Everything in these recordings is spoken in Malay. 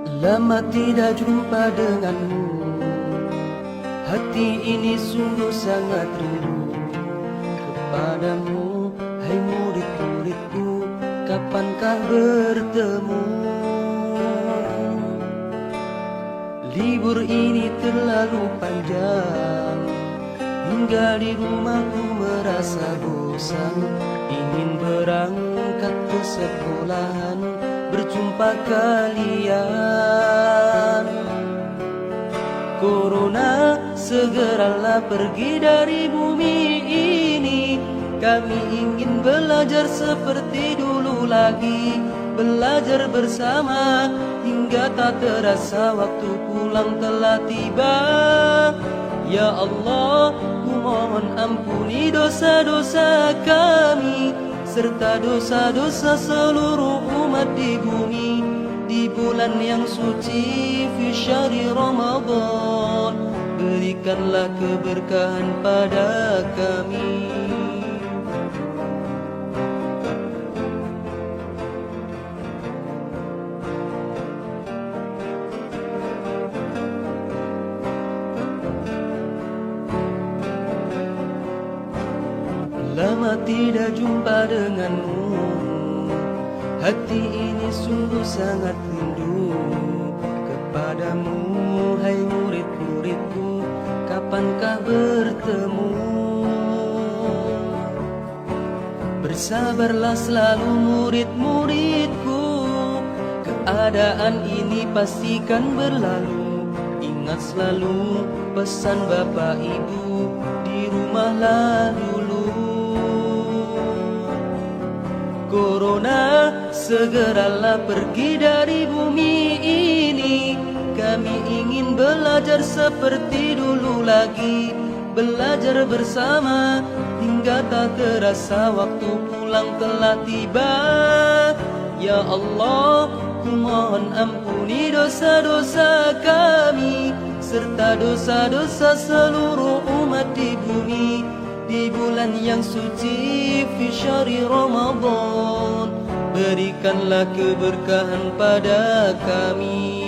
Lama tidak jumpa denganmu, hati ini sungguh sangat rindu kepadamu. Hai murid-muridku, kapankah bertemu? Libur ini terlalu panjang, hingga di rumahku merasa bosan. Ingin berangkat ke sekolahan, berjumpa kalian. Corona, segeralah pergi dari bumi ini. Kami ingin belajar seperti dulu lagi, belajar bersama hingga tak terasa waktu pulang telah tiba. Ya Allah, ku mohon ampuni dosa-dosa kami serta dosa-dosa seluruh umat di bumi. Di bulan yang suci, fi syahri Ramadan, berikanlah keberkahan pada kami. Lama tidak jumpa denganmu, hati ini sungguh sangat rindu kepadamu. Hai murid-muridku, kapankah bertemu? Bersabarlah selalu murid-muridku, keadaan ini pastikan berlalu. Ingat selalu pesan bapak ibu, di rumahlah dulu. Corona, segeralah pergi dari bumi ini. Kami ingin belajar seperti dulu lagi, belajar bersama hingga tak terasa waktu pulang telah tiba. Ya Allah, ku mohon ampuni dosa-dosa kami serta dosa-dosa seluruh umat di bumi. Di bulan yang suci, fi syahri Ramadan, berikanlah keberkahan pada kami.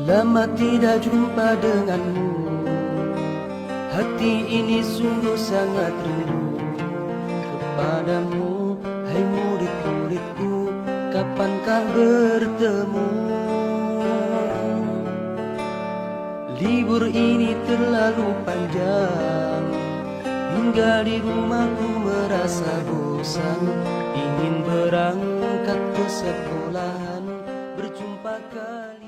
Lama tidak jumpa denganmu, hati ini sungguh sangat rindu kepadamu. Hai murid-muridku, kapankah bertemu? Libur ini terlalu panjang, hingga di rumahku merasa bosan. Ingin berangkat ke sekolahan, berjumpa kalian.